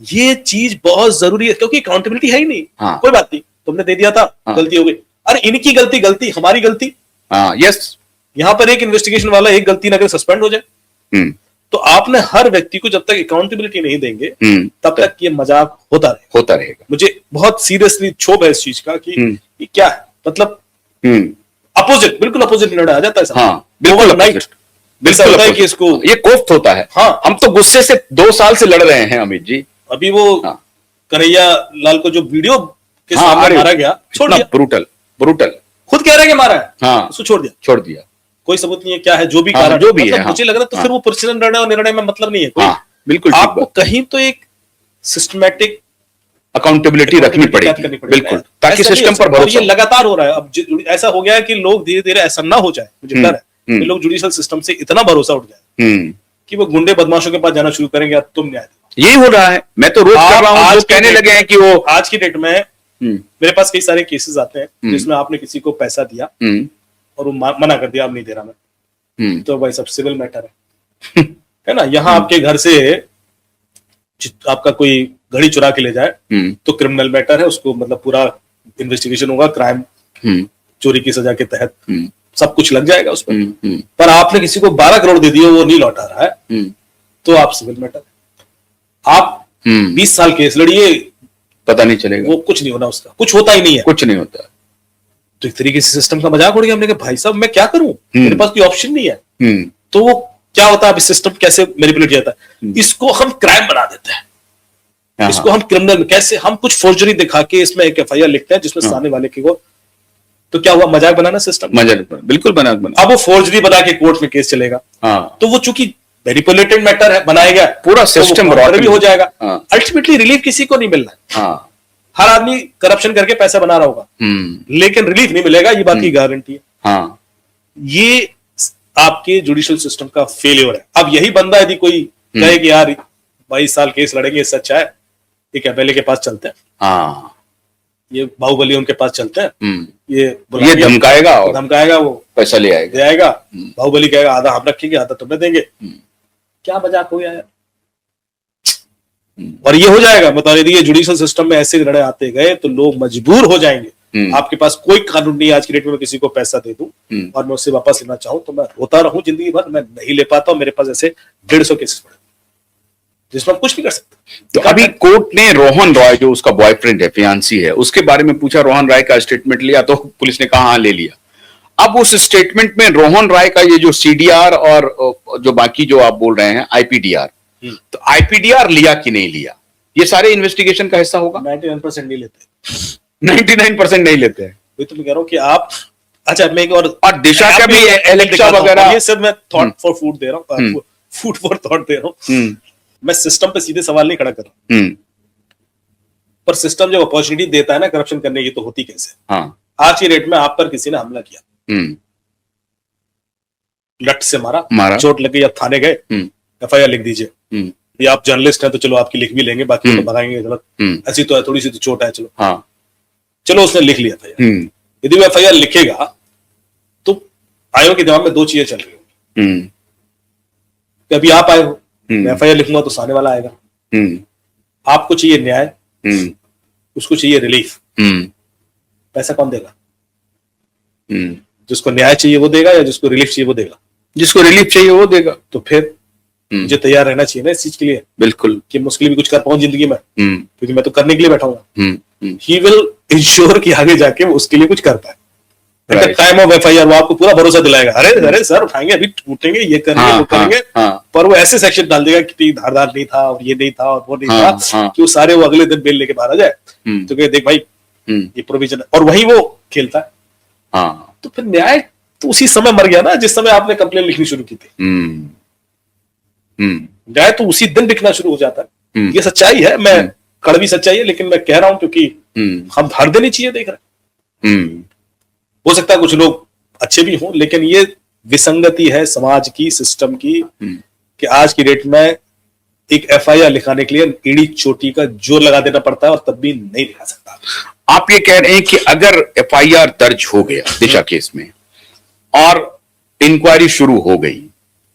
ये चीज बहुत जरूरी है, क्योंकि अकाउंटेबिलिटी है ही नहीं। हाँ। कोई बात नहीं, तुमने दे दिया था, हाँ। गलती हो गई, अरे इनकी गलती हमारी गलती। हाँ, यस। यहां पर एक इन्वेस्टिगेशन वाला एक गलती ना करे सस्पेंड हो जाए। तो आपने हर व्यक्ति को जब तक अकाउंटेबिलिटी नहीं देंगे तब तक ये मजाक होता रहेगा। मुझे बहुत सीरियसली क्षोभ है इस चीज का कि ये क्या है, मतलब बिल्कुल अपोजिट निर्णय आ जाता है। हाँ, बिल्कुल नाइट बिल्कुल होता है कि इसको ये कोफ्त होता है। हाँ, हम तो गुस्से से 2 साल से लड़ रहे हैं अमित जी। अभी वो कन्हैया लाल को जो वीडियो के सामने मारा गया, छोड़ दिया। ब्रूटल खुद कह रहे हैं कि मारा है। हाँ, उसको छोड़ दिया। कोई सबूत नहीं है क्या है, जो भी कारण जो भी है, मुझे लग रहा है तो फिर वो पर्सनल निर्णय और निर्णय में मतलब नहीं है कोई। बिल्कुल आपको कहीं तो एक सिस्टमैटिक अकाउंटेबिलिटी रखनी पड़ेगी, बिल्कुल, ताकि सिस्टम पर भरोसा। ये लगातार हो रहा है। अब ऐसा हो गया है कि लोग धीरे धीरे ऐसा ना हो जाए, मुझे डर है कि लोग जुडिशियल सिस्टम से इतना भरोसा उठ जाए कि वो गुंडे बदमाशों के पास जाना शुरू करेंगे, अब तुम न्याय दो। यही हो रहा है। मैं तो रोज कर रहा हूं, लोग कहने लगे हैं कि वो आज की डेट में मेरे पास कई सारे केसेस आते हैं जिसमें आपने किसी को पैसा दिया और वो मना कर दिया, अब नहीं दे रहा मैं, तो भाई सब सिविल मैटर है ना। यहाँ आपके घर से आपका कोई घड़ी चुरा के ले जाए तो क्रिमिनल मैटर है, उसको मतलब पूरा इन्वेस्टिगेशन होगा, क्राइम चोरी की सजा के तहत सब कुछ लग जाएगा उस पर आपने किसी को 12 करोड़ दे दिए, वो नहीं लौटा रहा है, तो आप सिविल मैटर है। आप 20 साल केस लड़िए, पता नहीं चलेगा, वो कुछ नहीं होना, उसका कुछ होता ही नहीं है, कुछ नहीं होता। तो एक तरीके से सिस्टम का मजाक उड़ गया। हमने कहा भाई साहब मैं क्या करूं, मेरे पास कोई ऑप्शन नहीं है। तो वो क्या होता है, अब सिस्टम कैसे मैनिपुलेट किया जाता है, इसको हम क्राइम बना देते हैं, इसको हम क्रिमिनल में कैसे, हम कुछ फोर्जरी दिखा के इसमें एक एफआईआर लिखते हैं जिसमें सामने वाले की को, तो क्या हुआ, मजाक बनाना सिस्टम, मजाक, बिल्कुल मजाक बना। अब वो फोर्जरी बना के कोर्ट में केस चलेगा, तो वो चूंकि मैनिपुलेटेड मैटर है, बनाया गया पूरा सिस्टम भी हो जाएगा। अल्टीमेटली रिलीफ किसी को नहीं मिलना है। हर आदमी करप्शन करके पैसा बना रहा होगा, लेकिन रिलीफ नहीं मिलेगा, ये बात की गारंटी है। ये आपके जुडिशियल सिस्टम का फेलियर है। अब यही बंदा यदि कोई कहे कि यार 22 साल केस लड़ेंगे, इससे अच्छा है एक एमएलए के पास चलते हैं, ये बाहुबली उनके पास चलते हैं, ये धमकाएगा, वो पैसा ले आएगा, बाहुबली कहेगा आधा हम रखेंगे आधा तुम्हें देंगे। क्या मजाक हो गया यार। और ये हो जाएगा, बता यदि ये जुडिशियल सिस्टम में ऐसे निर्णय आते गए तो लोग मजबूर हो जाएंगे। आपके पास कोई कानून नहीं, आज की डेट में मैं किसी को पैसा दे दूं और मैं उससे वापस लेना चाहूं तो मैं रोता रहूं जिंदगी भर, मैं नहीं ले पाता हूं। मेरे पास ऐसे 150 केसेस पड़े जिसमें हम कुछ नहीं कर सकते। तो अभी कोर्ट ने रोहन रॉय, जो उसका बॉयफ्रेंड है, फियांसी है, उसके बारे में पूछा, रोहन रॉय का स्टेटमेंट लिया, तो पुलिस ने कहा हाँ ले लिया। अब उस स्टेटमेंट में रोहन रॉय का ये जो सीडीआर और जो बाकी जो आप बोल रहे हैं आईपीडीआर, तो आईपीडीआर लिया कि नहीं लिया, ये सारे इन्वेस्टिगेशन का हिस्सा होगा। 99% नहीं लेते, 99% नहीं लेते हैं। वही तो मैं कह रहा हूं कि आप, अच्छा मैं एक और दिशा का भी एलेक्सा वगैरह, ये सब मैं थॉट फॉर फूड दे रहा हूं, फूड फॉर थॉट दे रहा हूं। मैं सिस्टम पे सीधे सवाल नहीं खड़ा कर रहा हूं, पर सिस्टम जब अपॉर्चुनिटी देता है ना करप्शन करने की, तो होती कैसे। आज की डेट में आप पर किसी ने हमला किया, लट से मारा, चोट लग गई, आप थाने गए, एफआईआर लिख दीजिए। ये आप जर्नलिस्ट हैं तो चलो आपकी लिख भी लेंगे, बाकी तो भगाएंगे गलत, ऐसी तो है, थोड़ी सी तो चोट है, चलो उसने लिख लिया था। यदि वो एफआईआर लिखेगा तो आयोग के दिमाग में 2 चीजें चल रही होंगी, अभी आप आए हो, मैं एफआईआर लिखूंगा तो सामने वाला आएगा, आपको चाहिए न्याय, उसको चाहिए रिलीफ, पैसा कौन देगा, जिसको न्याय चाहिए वो देगा या जिसको रिलीफ चाहिए वो देगा, जिसको रिलीफ चाहिए वो देगा। तो फिर मुझे तैयार रहना चाहिए ना इस चीज के लिए, बिल्कुल, कि मुश्किल भी कुछ कर पाऊं जिंदगी में, क्योंकि मैं तो करने के लिए बैठा हूँ। ही विल इंश्योर कि आगे जाके वो उसके लिए कुछ कर पाए। टाइम ऑफ एफआईआर वो आपको पूरा भरोसा दिलाएगा, अरे सर उठाएंगे, अभी टूटेंगे, ये करेंगे, वो करेंगे, पर वो ऐसे सेक्शन डाल देगा कि धारदार नहीं था और ये नहीं था और वो नहीं था, कि वो सारे वो अगले दिन बेल लेके बाहर आ जाए, तो कहे देख भाई ये प्रोविजन, और वही वो खेलता है। तो फिर न्याय तो उसी समय मर गया ना जिस समय आपने कंप्लेन लिखनी शुरू की थी। न्याय तो उसी दिन बिकना शुरू हो जाता है। ये सच्चाई है, मैं कड़वी सच्चाई है, लेकिन मैं कह रहा हूं क्योंकि हम हर दिन ही चीजें देख रहे हैं। हो सकता है कुछ लोग अच्छे भी हों, लेकिन ये विसंगति है समाज की, सिस्टम की, कि आज की डेट में एक एफआईआर लिखाने के लिए ईड़ी चोटी का जोर लगा देना पड़ता है और तब भी नहीं लिखा सकता। आप ये कह रहे हैं कि अगर एफआईआर दर्ज हो गया दिशा केस में और इंक्वायरी शुरू हो गई,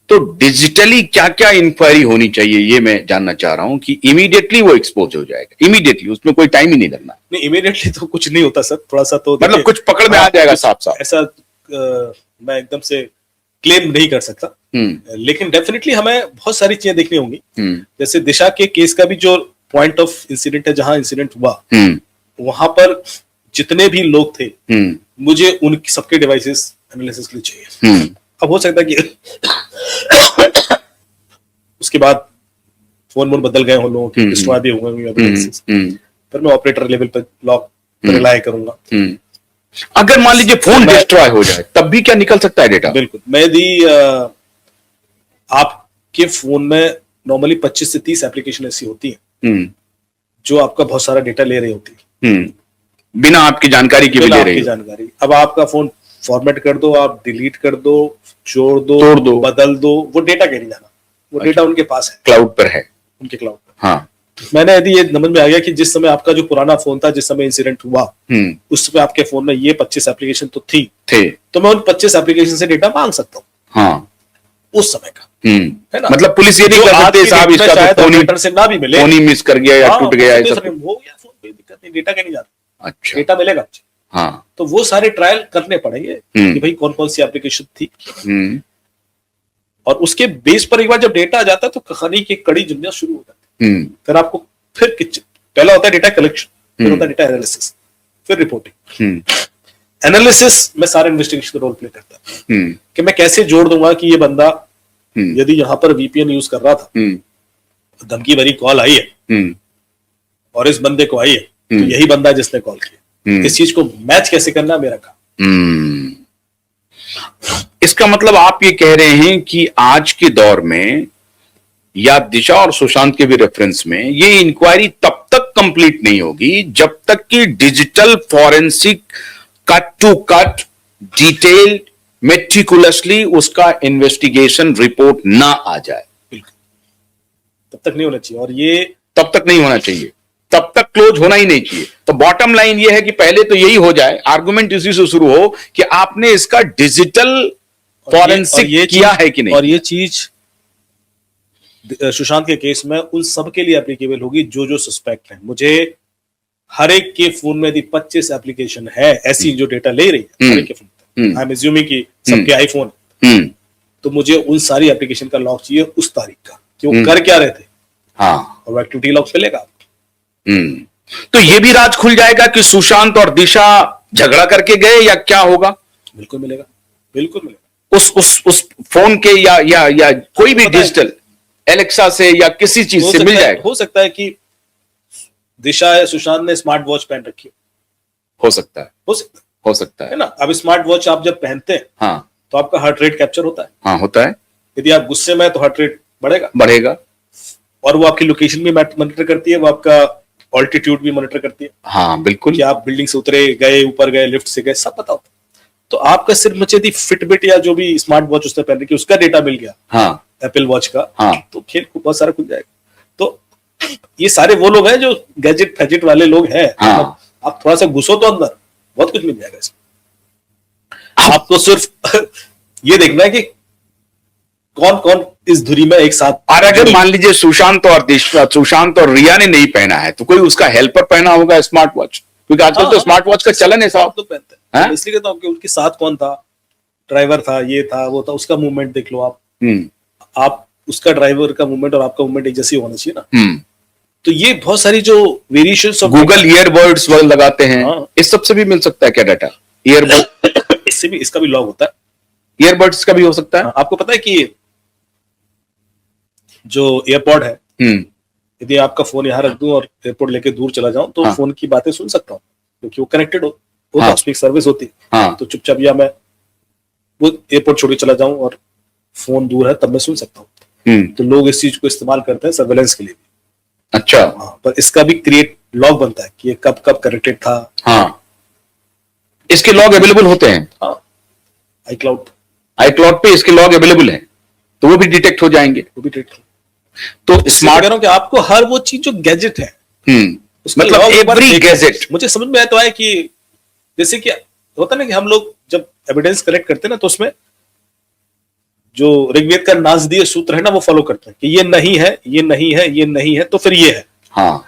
तो डिजिटली क्या क्या इंक्वायरी होनी चाहिए, ये मैं जानना चाह रहा हूं कि इमीडिएटली वो एक्सपोज हो जाएगा, इमीडिएटली, उसमें कोई टाइम ही नहीं लगना। नहीं, इमीडिएटली तो कुछ नहीं होता सर, थोड़ा सा तो मतलब कुछ पकड़ में आ जाएगा साफ साफ, ऐसा मैं एकदम से क्लेम नहीं कर सकता, लेकिन डेफिनेटली हमें बहुत सारी चीजें देखनी होंगी। जैसे दिशा के केस का भी जो पॉइंट ऑफ इंसिडेंट है, जहां इंसिडेंट हुआ वहां पर जितने भी लोग थे, मुझे उनकी सबके डिवाइसेस एनालिसिस के लिए चाहिए। अब हो सकता है कि उसके बाद फोन वोन बदल गए हो लोगों के, डिस्ट्रॉय भी हो गए एविडेंसेस, फिर मैं ऑपरेटर लेवल पर लॉक रिलाय करूंगा। अगर मान लीजिए फोन डिस्ट्रॉय हो जाए तब भी क्या निकल सकता है डेटा? बिल्कुल, मैं यदि आपके फोन में नॉर्मली 25 से 30 एप्लीकेशन ऐसी होती है जो आपका बहुत सारा डेटा ले रही होती है, बिना आपकी जानकारी के भी ले रही जानकारी। अब आपका फोन फॉर्मेट कर दो, आप डिलीट कर दो, जोड़ दो, तोड़ दो, बदल दो, वो डेटा कहीं नहीं जाना, वो डेटा उनके पास है, क्लाउड पर है, उनके क्लाउड पर। हाँ। मैंने यदि ये समझ में आ गया कि जिस समय आपका जो पुराना फोन था, जिस समय इंसिडेंट हुआ, उस समय आपके फोन में ये 25 एप्लीकेशन तो थे, तो मैं उन 25 एप्लीकेशन से डेटा मांग सकता हूँ, हाँ, उस समय का, है ना। मतलब पुलिस ये नहीं कर सकते साहब इसका तो ऑपरेटर से ना भी मिले, फोन ही मिस कर गया या टूट गया, हो गया फोन, कोई दिक्कत नहीं, डेटा कहीं नहीं जाता, अच्छा, डेटा मिलेगा। हाँ, तो वो सारे ट्रायल करने पड़ेंगे कि भाई कौन कौन सी एप्लीकेशन थी, और उसके बेस पर एक बार जब डेटा आ जाता है तो कहानी की कड़ी जुनिया शुरू हो जाती है। फिर आपको पहला होता है डेटा कलेक्शन, फिर होता है डेटा एनालिसिस, फिर रिपोर्टिंग। एनालिसिस में सारे इन्वेस्टिगेशन का रोल प्ले करता है कि मैं कैसे जोड़ दूंगा कि ये बंदा यदि यहां पर वीपीएन यूज कर रहा था, धमकी भरी कॉल आई है और इस बंदे को आई है, तो यही बंदा जिसने कॉल किया, इस चीज को मैच कैसे करना मेरा काम। इसका मतलब आप ये कह रहे हैं कि आज के दौर में या दिशा और सुशांत के भी रेफरेंस में ये इंक्वायरी तब तक कंप्लीट नहीं होगी जब तक कि digital forensic cut to cut detailed meticulously उसका इन्वेस्टिगेशन रिपोर्ट ना आ जाए। बिल्कुल, तब तक नहीं होना चाहिए, और ये तब तक नहीं होना चाहिए, तब तक क्लोज होना ही नहीं चाहिए। तो बॉटम लाइन ये है कि पहले तो यही हो जाए, आर्गुमेंट इसी से शुरू हो कि आपने इसका डिजिटल फॉरेंसिक किया है कि नहीं। और ये चीज सुशांत के केस में उन सब के लिए एप्लीकेबल होगी जो सस्पेक्ट है। मुझे हर एक के फोन में यदि 25 एप्लीकेशन है ऐसी जो डेटा ले रही है, हर एक के फोन, आई एम अज्यूमिंग कि सबके आईफोन, तो मुझे उन सारी एप्लीकेशन का लॉग चाहिए उस तारीख का, कि वो कर क्या रहे थे, हाँ, और एक्टिविटी लॉग मिलेगा। तो ये भी राज खुल जाएगा कि सुशांत और दिशा झगड़ा करके गए या क्या होगा? बिल्कुल मिलेगा, बिल्कुल मिलेगा। उस फोन के या कोई भी डिजिटल एलेक्सा से या किसी चीज से मिल जाएगा। हो सकता है कि दिशा है, सुशांत ने स्मार्ट वॉच पहन रखी हो सकता है, हो सकता है ना। अब स्मार्ट वॉच आप जब पहनते हैं, हाँ, तो आपका हार्ट रेट कैप्चर होता है, हाँ, होता है। यदि आप गुस्से में तो हार्ट रेट बढ़ेगा, और वो आपकी लोकेशन भी मॉनिटर करती है, वो आपका ऑल्टीट्यूड भी मॉनिटर करती है, हाँ, बिल्कुल, कि आप बिल्डिंग से उतरे, गए, ऊपर गए, लिफ्ट से गए, सब पता होता है। तो आपका सिर्फ मुझे यदि फिटबिट या जो भी स्मार्ट वॉच उसने पहन रखी उसका डेटा मिल गया, हाँ, एप्पल वॉच का, हाँ, तो खेल बहुत सारा खुल जाएगा। तो ये सारे वो लोग हैं जो गैजेट फैजेट वाले लोग हैं, हाँ, आप थोड़ा सा घुसो तो अंदर बहुत कुछ मिल जाएगा इसमें। आपको सिर्फ ये देखना है कि कौन कौन इस धुरी में एक साथ। और अगर मान लीजिए सुशांत और रिया ने नहीं पहना है, तो कोई उसका हेल्पर पहना होगा स्मार्ट वॉच, क्योंकि आजकल तो स्मार्ट वॉच का चलन है साहब, तो पहनते हैं, इसलिए तो आपके उनके साथ कौन था, ड्राइवर था, ये था, वो था, उसका मूवमेंट देख लो आप उसका ड्राइवर का मूवमेंट और आपका मूवमेंट एक जैसी होना चाहिए ना। तो ये बहुत सारी जो वेरिएशंस ऑफ गूगल ईयरबड्स लगाते हैं, इस सब से भी मिल सकता है क्या डाटा? ईयरबड इससे भी, इसका भी लॉग होता है, ईयरबड्स का भी हो सकता है। आपको पता है कि जो एयरपॉड है, यदि आपका फोन यहाँ रख दूं और एयरपोर्ट लेके दूर चला जाऊं तो फोन की बातें सुन सकता हूँ, क्योंकि वो कनेक्टेड हो, तो स्पीक सर्विस होती है। तो चुपचाप या मैं वो एयरपोर्ट छोड़ के चला जाऊं और फोन दूर है तब मैं सुन सकता हूँ। तो लोग इस चीज को इस्तेमाल करते हैं सर्वेलेंस के लिए भी। अच्छा, पर इसका भी क्रिएट लॉग बनता है कि ये कब कब कनेक्टेड था। हाँ, इसके लॉग अवेलेबल होते हैं। हाँ, iCloud पे इसके लॉग अवेलेबल है, तो वो भी डिटेक्ट हो जाएंगे, वो भी डिटेक्ट। तो स्मार्ट कह रहा हूं कि आपको हर वो चीज जो गैजेट है, मतलब एवरी गैजेट, मुझे समझ में आया तो है कि जैसे कि होता ना कि हम लोग जब एविडेंस कलेक्ट करते हैं ना, तो उसमें जो ऋग्वेद का नासदीय सूत्र है ना वो फॉलो करते हैं कि ये नहीं है, ये नहीं है, ये नहीं है, तो फिर ये है। हाँ,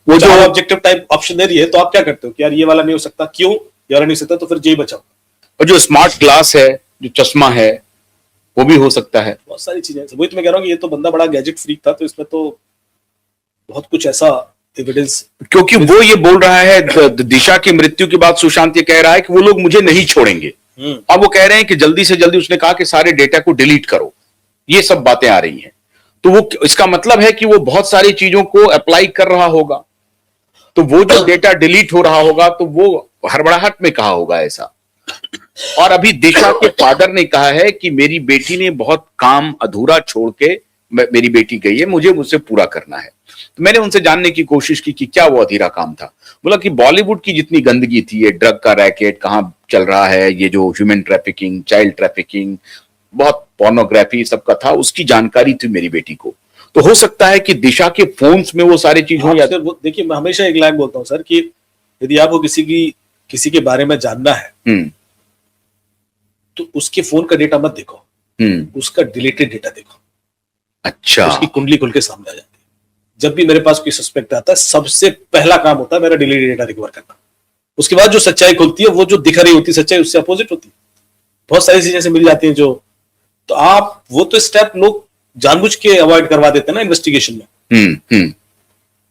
वो जो ऑब्जेक्टिव टाइप ऑप्शन दे रही है, तो आप क्या करते हो कि यार ये वाला नहीं हो सकता, क्यों ये वाला नहीं हो सकता, तो फिर जे बचाओ। और जो स्मार्ट ग्लास है, जो चश्मा है, वो भी हो सकता है। बहुत सारी चीजें, वही तो मैं कह रहा हूँ कि ये तो बंदा बड़ा गैजेट फ्रीक था, तो इसमें तो बहुत कुछ ऐसा एविडेंस। क्योंकि वो ये बोल रहा है दिशा की मृत्यु के बाद सुशांत ये कह रहा है कि वो लोग मुझे नहीं छोड़ेंगे। अब वो कह रहे हैं कि जल्दी से जल्दी, उसने कहा कि सारे डेटा को डिलीट करो, ये सब बातें आ रही हैं। तो वो, इसका मतलब है कि वो बहुत सारी चीजों को अप्लाई कर रहा होगा, तो वो जो डेटा डिलीट हो रहा होगा तो वो हड़बड़ाहट में कहा होगा ऐसा। और अभी दिशा के फादर ने कहा है कि मेरी बेटी ने बहुत काम अधूरा छोड़ के मेरी बेटी गई है, मुझे मुझसे पूरा करना है। तो मैंने उनसे जानने की कोशिश की कि क्या वो अधूरा काम था। बोला कि बॉलीवुड की जितनी गंदगी थी, ये ड्रग का रैकेट कहां चल रहा है, ये जो ह्यूमन ट्रैफिकिंग, चाइल्ड ट्रैफिकिंग, बहुत पोर्नोग्राफी सबका था, उसकी जानकारी थी मेरी बेटी को। तो हो सकता है कि दिशा के फोन्स में वो सारी चीज हो। या देखिए, मैं हमेशा एक लाइन बोलता हूँ सर कि यदि आपको किसी के बारे में जानना है तो उसके फोन का डेटा मत देखो, उसका डिलीटेड डेटा देखो। अच्छा, उसकी कुंडली खुल के सामने आ जाती है। जब भी मेरे पास कोई सस्पेक्ट आता है, सबसे पहला काम होता है मेरा डिलीटेड डेटा रिकवर करना। उसके बाद जो सच्चाई खुलती है, वो जो दिख रही होती है सच्चाई, उससे अपोजिट होती है। बहुत सारी चीजें मिल जाती हैं जो, तो आप वो तो स्टेप लोग जानबूझ के अवॉइड करवा देते हैं ना इन्वेस्टिगेशन में।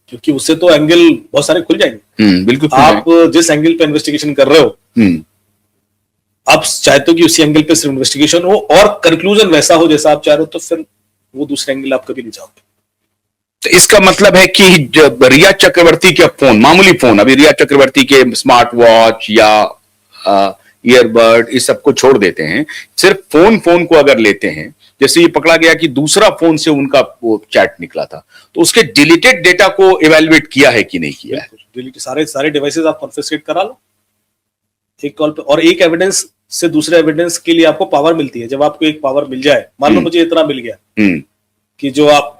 क्योंकि उससे तो एंगल बहुत सारे खुल जाएंगे। बिल्कुल। आप जिस एंगल पे इन्वेस्टिगेशन कर रहे हो, आप चाहते हो कि उसी एंगल पे सिर्फ इन्वेस्टिगेशन हो और कंक्लूजन वैसा हो जैसा आप चाह रहे हो, तो फिर वो दूसरे एंगल आप कभी नहीं चाहोगे। तो इसका मतलब है कि जब रिया चक्रवर्ती के फोन, मामूली फोन, अभी रिया चक्रवर्ती के स्मार्ट वॉच या ईयरबड, इस सबको छोड़ देते हैं, सिर्फ फोन को अगर लेते हैं, जैसे ये पकड़ा गया कि दूसरा फोन से उनका वो चैट निकला था, तो उसके डिलीटेड डेटा को इवेलुएट किया है कि नहीं किया है? डिलीट सारे डिवाइसेस आप कॉन्फिस्केट करा लो एक कॉल पे, और एक एविडेंस से दूसरे एविडेंस के लिए आपको पावर मिलती है। जब आपको एक पावर मिल जाए, मान लो मुझे इतना मिल गया कि जो आप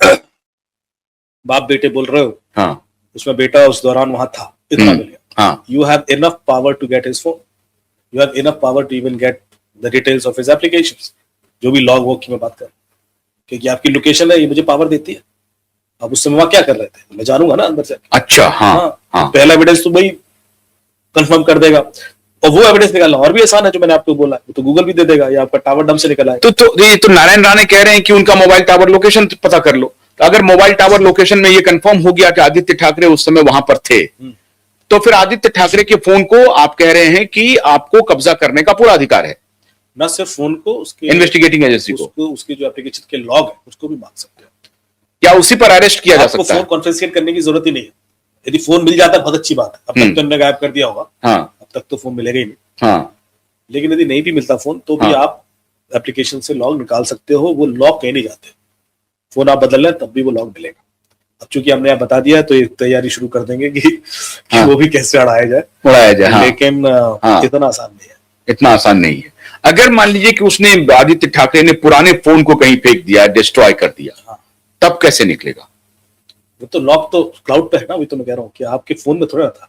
बाप बेटे बोल रहे हो, हाँ, उसमें बेटा उस दौरान वहां था, इतना मिल गया, you have enough power to get his phone, you have enough power to even get the details of his applications, जो भी लॉग वॉग की मैं बात कर, क्योंकि आपकी लोकेशन है, ये मुझे पावर देती है। अब उस समय वहां क्या कर रहे थे मैं जानूंगा ना अंदर से। अच्छा, हाँ, हाँ। पहला एविडेंस तो वही कंफर्म कर देगा, और वो एविडेंस निकालना और भी आसान है, जो मैंने आपको बोला, तो गूगल भी दे देगा, या आपका टावर डम से निकल आए। तो नारायण राणे कह रहे हैं कि उनका मोबाइल टावर लोकेशन पता कर लो। तो अगर मोबाइल टावर लोकेशन में ये कंफर्म हो गया कि आदित्य ठाकरे उस समय वहां पर थे, तो फिर आदित्य ठाकरे के फोन को आप कह रहे हैं कि आपको कब्जा करने का पूरा अधिकार है। न सिर्फ फोन को, उसके इन्वेस्टिगेटिंग एजेंसी को उसके जो एप्लीकेशन के लॉग है उसको भी मांग सकते हो, या उसी पर अरेस्ट किया जा सकता है। फोन कॉन्फिस्केट करने की जरूरत ही नहीं है। यदि फोन मिल जाता है बहुत अच्छी बात है, अब तक तो इन्होंने गायब कर दिया होगा, हाँ, अब तक तो फोन मिलेगा ही नहीं, हाँ, लेकिन यदि नहीं भी मिलता फोन, तो भी आप एप्लीकेशन से लॉग निकाल सकते हो। वो लॉग कहीं नहीं जाते, फोन आप बदल लें तब भी वो लॉग मिलेगा। अब चूंकि हमने यहाँ बता दिया है, तो एक तैयारी शुरू कर देंगे कि वो भी कैसे उड़ाया जाए, लेकिन इतना आसान नहीं है। इतना आसान नहीं है। अगर मान लीजिए कि उसने, आदित्य ठाकरे ने पुराने फोन को कहीं फेंक दिया, डिस्ट्रॉय कर दिया, तब कैसे निकलेगा? वो तो लॉक तो क्लाउड पे है ना, वही तो मैं कह रहा हूँ कि आपके फोन में थोड़ा था।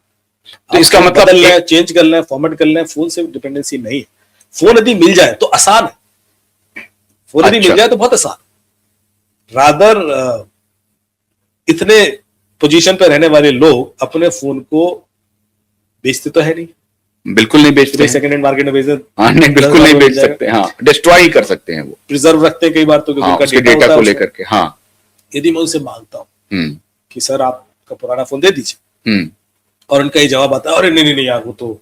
तो इसका मतलब बदल लें, चेंज कर लें, फॉर्मेट कर लें, फोन से डिपेंडेंसी नहीं है। फोन यदि मिल जाए तो आसान है, फोन यदि मिल जाए तो बहुत आसान। रादर इतने पोजीशन पे रहने वाले लोग अपने फोन को बेचते तो है नहीं, बिल्कुल नहीं बेचते, सेकंड हैंड मार्केट में बेचते, नहीं, बिल्कुल नहीं बेच सकते, हाँ, डिस्ट्रॉय ही कर सकते हैं। वो प्रिजर्व रखते हैं कई बार, तो उसके डेटा को लेकर के। हाँ, यदि मैं उनसे मांगता हूँ कि सर आपका पुराना फोन दे दीजिए, और उनका ये जवाब आता है, अरे नहीं नहीं यार, वो तो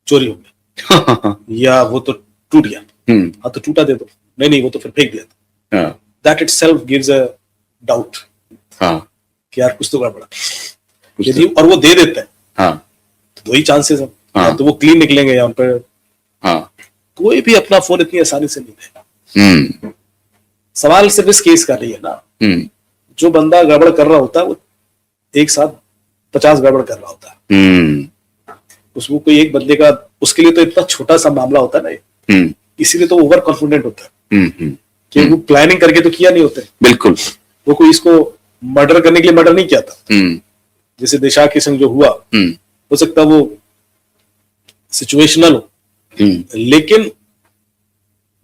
चोरी हो गया या वो तो टूट गया, हाँ तो टूटा दे दो, नहीं नहीं वो तो फिर फेंक दिया था। That itself gives a doubt कि यार कुछ तो गड़बड़ा। यदि और वो दे देते हैं, तो दो ही चांसेस हैं, या तो वो क्लीन निकलेंगे, या उन पर कोई भी अपना फोन इतनी आसानी से नहीं देगा। सवाल सिर्फ इस केस का नहीं है ना, जो बंदा गड़बड़ कर रहा होता है वो एक साथ 50 गड़बड़ कर रहा होता है। उसको कोई एक बंदे का, उसके लिए तो इतना छोटा सा मामला होता है ना, इसीलिए तो ओवर कॉन्फिडेंट होता है कि वो प्लानिंग करके तो किया नहीं होता है। बिल्कुल, वो कोई इसको मर्डर करने के लिए मर्डर नहीं किया था, जैसे दिशा के संग जो हुआ, हो सकता है वो सिचुएशनल हो, लेकिन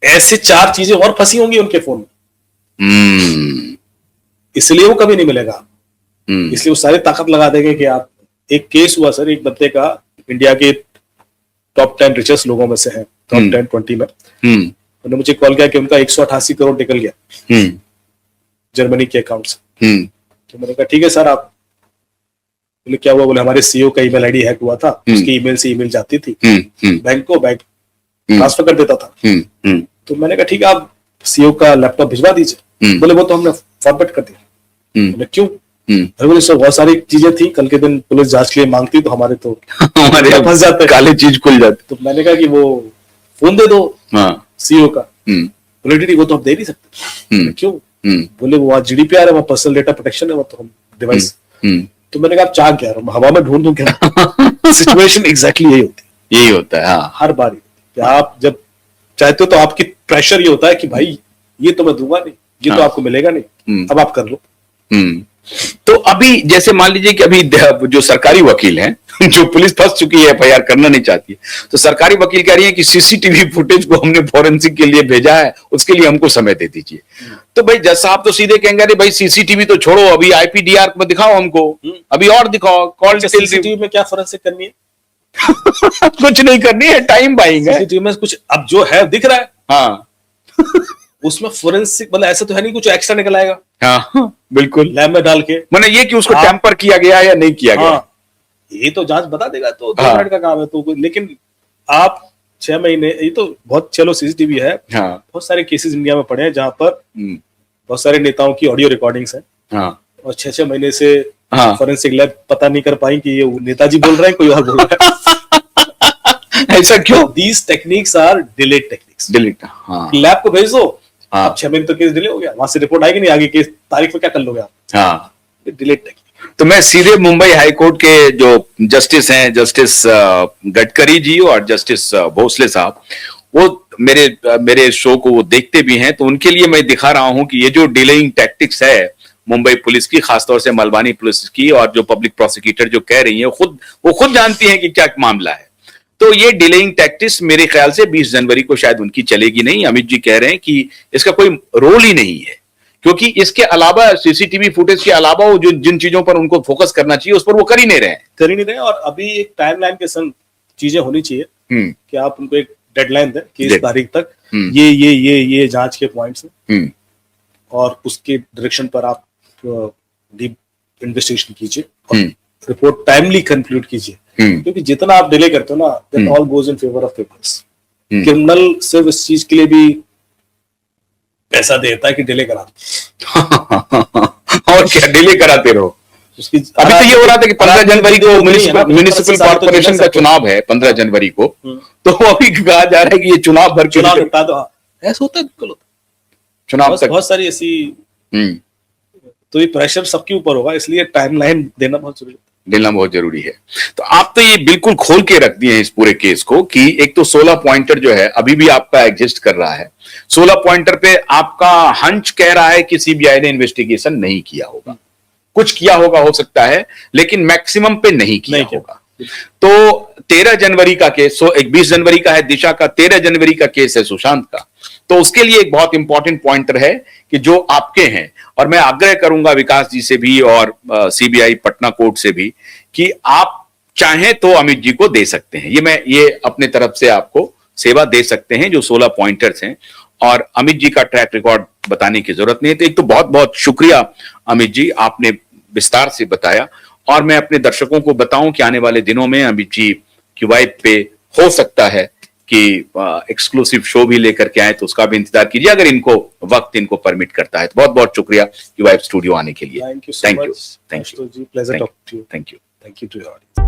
ऐसे 4 चीजें और फंसी होंगी उनके फोन में, इसलिए वो कभी नहीं मिलेगा। इसलिए वो सारी ताकत लगा देंगे कि आप, एक केस हुआ सर, एक बंदे का, इंडिया के टॉप 10 रिचेस्ट लोगों में से है, टॉप 10-20 में, उन्होंने मुझे कॉल किया कि उनका 188 करोड़ निकल गया जर्मनी के अकाउंट से। तो मैंने कहा ठीक है सर, आप, बोले क्या हुआ? बोले हमारे सीईओ का ईमेल आईडी हैक हुआ था, उसकी ईमेल से ईमेल जाती थी बैंक को, बैंक ट्रांसफर कर देता था। तो मैंने कहा ठीक है, आप सीईओ का लैपटॉप भिजवा दीजिए। बोले वो तो हमने फॉरवर्ड कर दिया। बोले क्यों? अरे बोले सर बहुत सारी चीजें थी, कल के दिन पुलिस जांच के लिए मांगती तो हमारे तो फंस जाते, काले चीज खुल जाते। तो मैंने कहा कि वो फोन दे दो सीईओ का। बोले वो तो हम दे नहीं सकते। क्यों? बोले वो आज GDPR है, वो पर्सनल डेटा प्रोटेक्शन है, वो तो हम डिवाइस। तो मैंने कहा आप चाह क्या, हवा में ढूंढ दूं क्या? सिचुएशन एग्जैक्टली यही होती है, यही होता है। हाँ, हर बार कि आप जब चाहते हो तो आपकी प्रेशर ये होता है कि भाई ये तो मैं दूंगा नहीं, ये तो आपको मिलेगा नहीं, अब आप कर लो। तो अभी जैसे मान लीजिए कि अभी जो सरकारी वकील हैं, जो पुलिस फंस चुकी है, FIR करना नहीं चाहती है, तो सरकारी वकील कह रही है कि CCTV फुटेज को हमने फॉरेंसिक के लिए भेजा है, उसके लिए हमको समय दे दीजिए। तो भाई जज साहब तो सीधे कहेंगे अरे भाई CCTV तो छोड़ो, अभी IPDR में दिखाओ हमको, अभी और दिखाओ, कॉल CCTV में क्या फॉरेंसिक करनी है? कुछ नहीं करनी है, टाइम बाइंग है। CCTV में कुछ अब जो है दिख रहा है, हाँ उसमें फोरेंसिक मतलब ऐसा तो है नहीं कुछ एक्स्ट्रा निकल आएगा। हाँ बिल्कुल, लैब में डाल के, मैंने ये कि उसको टेम्पर किया गया या नहीं किया गया, ये तो जांच बता देगा, तो 2 मिनट का काम है। तो लेकिन आप 6 महीने, ये तो बहुत, चलो CCTV है, बहुत सारे केसेस इंडिया में पड़े हैं जहां पर बहुत सारे नेताओं की ऑडियो रिकॉर्डिंग्स हैं, और 6-6 महीने से फॉरेंसिक लैब पता नहीं कर पाई कि ये नेताजी बोल रहे हैं कोई और बोल रहा है। ऐसा क्यों? These techniques are delayed techniques. Lab को भेज दो, आप 6 महीने तो केस डिले हो गया, वहां से रिपोर्ट आएगी नहीं, आगे केस तारीख में क्या कर लोगे आप? Delayed technique. तो मैं सीधे मुंबई हाई कोर्ट के जो जस्टिस हैं, जस्टिस गडकरी जी और जस्टिस भोसले साहब, वो मेरे शो को वो देखते भी हैं, तो उनके लिए मैं दिखा रहा हूं कि ये जो डिलेइंग टैक्टिक्स है मुंबई पुलिस की, खासतौर से मलबानी पुलिस की, और जो पब्लिक प्रोसिक्यूटर जो कह रही है, वो खुद जानती हैं कि क्या मामला है। तो ये डिलेइंग टैक्टिक्स मेरे ख्याल से 20 जनवरी को शायद उनकी चलेगी नहीं। अमित जी कह रहे हैं कि इसका कोई रोल ही नहीं है, क्योंकि इसके अलावा CCTV फुटेज के अलावा वो जो जिन चीजों पर उनको फोकस करना चाहिए उस पर वो कर ही नहीं रहे। और अभी एक टाइमलाइन के संग चीजें होनी चाहिए कि आप उनको एक डेडलाइन दें कि इस तारीख तक ये जांच के पॉइंट्स हैं, और उसके डायरेक्शन पर आप डीप इन्वेस्टिगेशन कीजिए और रिपोर्ट टाइमली कंक्लूड कीजिए, क्योंकि जितना आप डिले करते हो ना, that all goes in favour of peoples. Criminal सिर्फ इस चीज के लिए भी पैसा देता है कि डिले करा और क्या डिले कराते रहो। अभी तो ये हो रहा था कि 15 जनवरी को म्युनिसिपल कॉर्पोरेशन का चुनाव है, 15 जनवरी को, तो अभी कहा जा रहा है कि ये चुनाव भर के निपटा दो। ऐसा होता है, बिल्कुल होता है। चुनाव बहुत सारी ऐसी, तो ये प्रेशर सबके ऊपर होगा, इसलिए टाइमलाइन देना बहुत जरूरी है। तो आप तो ये बिल्कुल खोल के रख दिए हैं इस पूरे केस को कि एक तो 16 पॉइंटर जो है अभी भी आपका एग्जिस्ट कर रहा है। 16 पॉइंटर पे आपका हंच कह रहा है कि CBI ने इन्वेस्टिगेशन नहीं किया होगा, कुछ किया होगा हो सकता है, लेकिन मैक्सिमम पे नहीं किया होगा। तो 13 जनवरी का केस, 20 जनवरी का है दिशा का, 13 जनवरी का केस है सुशांत का। तो उसके लिए एक बहुत इंपॉर्टेंट पॉइंटर है कि जो आपके हैं, और मैं आग्रह करूंगा विकास जी से भी और CBI पटना कोर्ट से भी कि आप चाहें तो अमित जी को दे सकते हैं, ये अपने तरफ से आपको सेवा दे सकते हैं, जो 16 पॉइंटर्स हैं, और अमित जी का ट्रैक रिकॉर्ड बताने की जरूरत नहीं है। तो एक तो बहुत बहुत शुक्रिया अमित जी, आपने विस्तार से बताया, और मैं अपने दर्शकों को बताऊं कि आने वाले दिनों में अमित जी QYP पे हो सकता है कि एक्सक्लूसिव शो भी लेकर के आए, तो उसका भी इंतजार कीजिए अगर वक्त इनको परमिट करता है। तो बहुत बहुत शुक्रिया QYP स्टूडियो आने के लिए। Thank you. Thank you. Pleasure talking to you. Thank you. Thank you to your audience.